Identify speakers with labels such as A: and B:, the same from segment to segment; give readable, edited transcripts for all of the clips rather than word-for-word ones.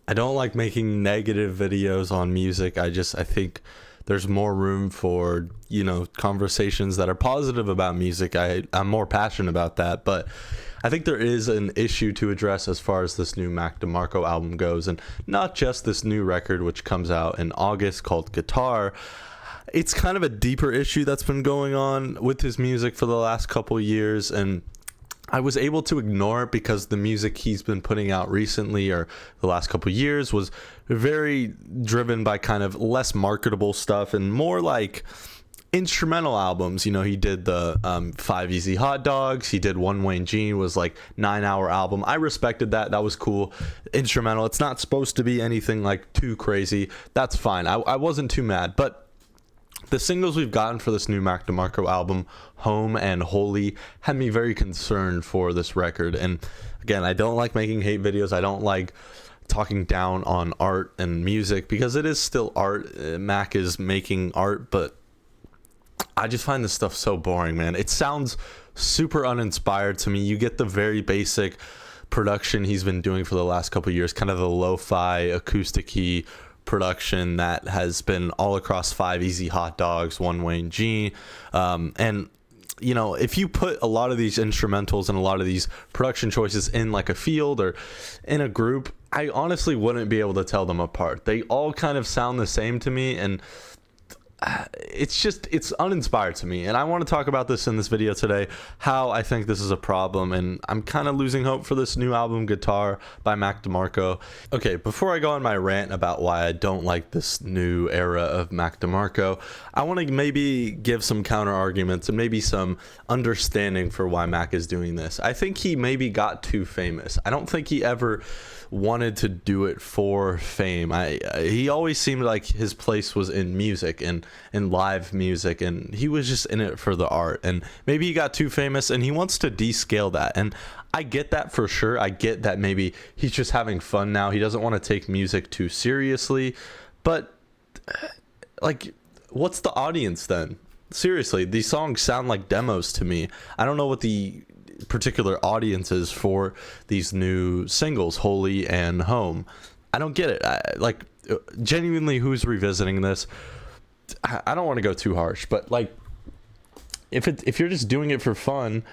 A: I don't like making negative videos on music. I think there's more room for, conversations that are positive about music. I'm more passionate about that, but I think there is an issue to address as far as this new Mac DeMarco album goes, and not just this new record which comes out in August called Guitar. It's kind of a deeper issue that's been going on with his music for the last couple years, and I was able to ignore it because the music he's been putting out recently, or the last couple years, was very driven by kind of less marketable stuff and more like instrumental albums. He did the 5 Easy Hot Dogs. He did One Wayne Gene, was like 9-hour album. I respected that. That was cool. Instrumental. It's not supposed to be anything like too crazy. That's fine. I wasn't too mad, but the singles we've gotten for this new Mac DeMarco album, Home and Holy, had me very concerned for this record. And again, I don't like making hate videos. I don't like talking down on art and music because it is still art. Mac is making art, but I just find this stuff so boring, man. It sounds super uninspired to me. You get the very basic production he's been doing for the last couple of years, kind of the lo-fi, acoustic-y production that has been all across 5 Easy Hot Dogs, One Wayne Gene, and if you put a lot of these instrumentals and a lot of these production choices in like a field or in a group, I honestly wouldn't be able to tell them apart. They all kind of sound the same to me, and it's uninspired to me. And I want to talk about this in this video today, how I think this is a problem, and I'm kind of losing hope for this new album Guitar by Mac DeMarco. Okay, before I go on my rant about why I don't like this new era of Mac DeMarco, I want to maybe give some counter arguments and maybe some understanding for why Mac is doing this. I think he maybe got too famous. I don't think he ever wanted to do it for fame. He always seemed like his place was in music and in live music, and he was just in it for the art. And maybe he got too famous and he wants to descale that, and I get that for sure. I get that maybe he's just having fun now. He doesn't want to take music too seriously, but like, what's the audience then? Seriously, these songs sound like demos to me. I don't know what the particular audiences for these new singles, Holy and Home. I don't get it. Genuinely, who's revisiting this? I don't want to go too harsh, but like, if you're just doing it for fun,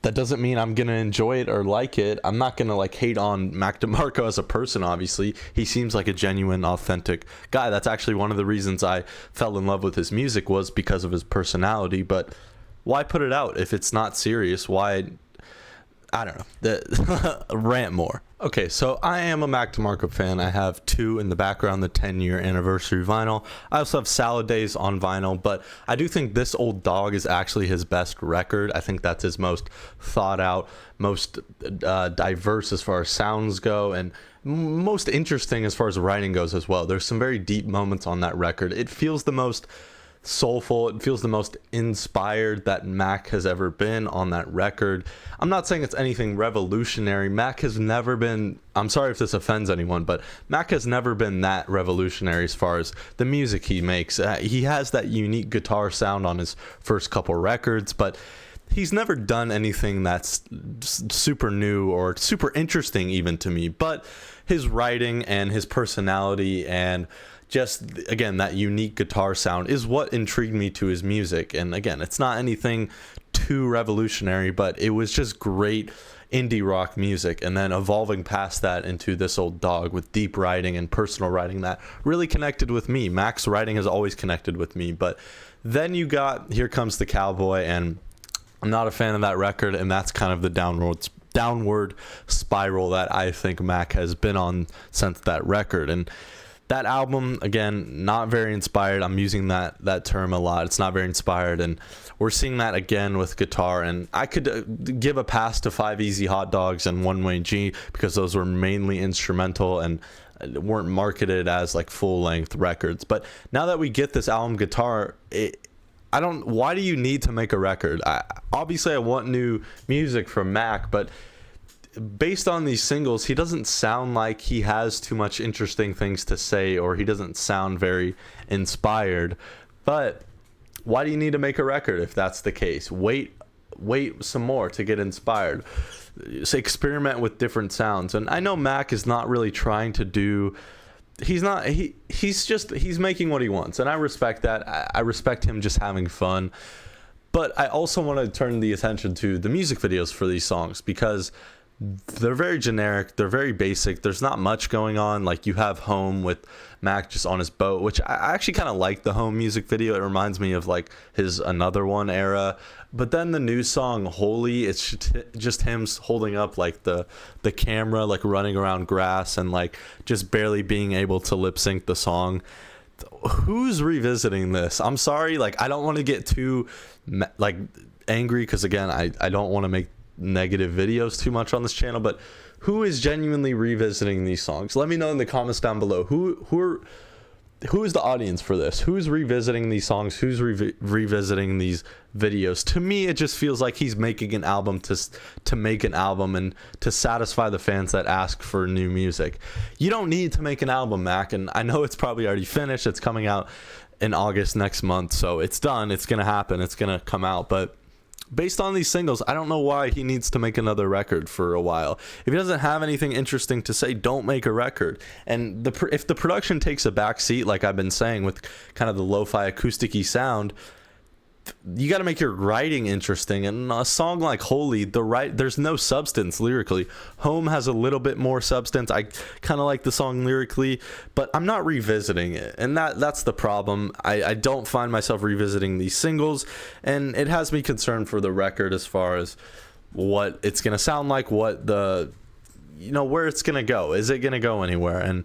A: that doesn't mean I'm gonna enjoy it or like it. I'm not gonna like hate on Mac DeMarco as a person. Obviously, he seems like a genuine, authentic guy. That's actually one of the reasons I fell in love with his music, was because of his personality. But why put it out if it's not serious? Why? I don't know. Rant more. Okay, so I am a Mac DeMarco fan. I have 2 in the background, the 10-year anniversary vinyl. I also have Salad Days on vinyl, but I do think This Old Dog is actually his best record. I think that's his most thought out, most diverse as far as sounds go, and most interesting as far as writing goes as well. There's some very deep moments on that record. It feels the most soulful. It feels the most inspired that Mac has ever been on that record. I'm not saying it's anything revolutionary. Mac has never been, I'm sorry if this offends anyone, but Mac has never been that revolutionary as far as the music he makes. He has that unique guitar sound on his first couple records, but he's never done anything that's super new or super interesting even to me. But his writing and his personality and just, again, that unique guitar sound is what intrigued me to his music. And again, it's not anything too revolutionary, but it was just great indie rock music, and then evolving past that into This Old Dog with deep writing and personal writing that really connected with me. Mac's writing has always connected with me, but then you got Here Comes the Cowboy, and I'm not a fan of that record, and that's kind of the downward spiral that I think Mac has been on since that record. And that album, again, not very inspired. I'm using that term a lot. It's not very inspired, and we're seeing that again with Guitar. And I could give a pass to 5 Easy Hot Dogs and One Wayne G, because those were mainly instrumental and weren't marketed as like full-length records. But now that we get this album Guitar, why do you need to make a record? Obviously I want new music from Mac, but based on these singles, he doesn't sound like he has too much interesting things to say, or he doesn't sound very inspired. But why do you need to make a record if that's the case? Wait wait some more to get inspired, experiment with different sounds. And I know Mac is not really trying to do, he's making what he wants, and I respect that. I respect him just having fun. But I also want to turn the attention to the music videos for these songs, because they're very generic, they're very basic, there's not much going on. Like, you have Home with Mac just on his boat, which I actually kind of like the Home music video. It reminds me of like his Another One era. But then the new song Holy, it's just him holding up like the camera, like running around grass and like just barely being able to lip sync the song. Who's revisiting this? I'm sorry, like, I don't want to get too like angry, because again, I don't want to make negative videos too much on this channel, but who is genuinely revisiting these songs? Let me know in the comments down below. Who is the audience for this? Who's revisiting these songs? Who's revisiting these videos? To me, it just feels like he's making an album to make an album and to satisfy the fans that ask for new music. You don't need to make an album, Mac, and I know it's probably already finished. It's coming out in August next month, so it's done. It's gonna happen. It's gonna come out. But based on these singles, I don't know why he needs to make another record for a while. If he doesn't have anything interesting to say, don't make a record. And if the production takes a back seat, like I've been saying, with kind of the lo-fi acoustic-y sound, you got to make your writing interesting. And a song like Holy, there's no substance lyrically. Home has a little bit more substance. I kind of like the song lyrically, but I'm not revisiting it, and that's the problem. I don't find myself revisiting these singles, and it has me concerned for the record as far as what it's gonna sound like, what where it's gonna go. Is it gonna go anywhere? And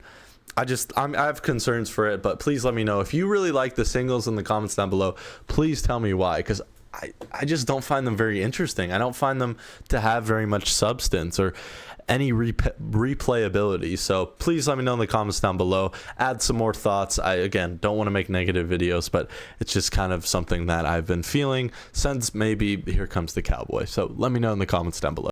A: I have concerns for it. But please let me know if you really like the singles in the comments down below. Please tell me why, because I just don't find them very interesting. I don't find them to have very much substance or any replayability. So please let me know in the comments down below. Add some more thoughts. I, again, don't want to make negative videos, but it's just kind of something that I've been feeling since maybe Here Comes the Cowboy. So let me know in the comments down below.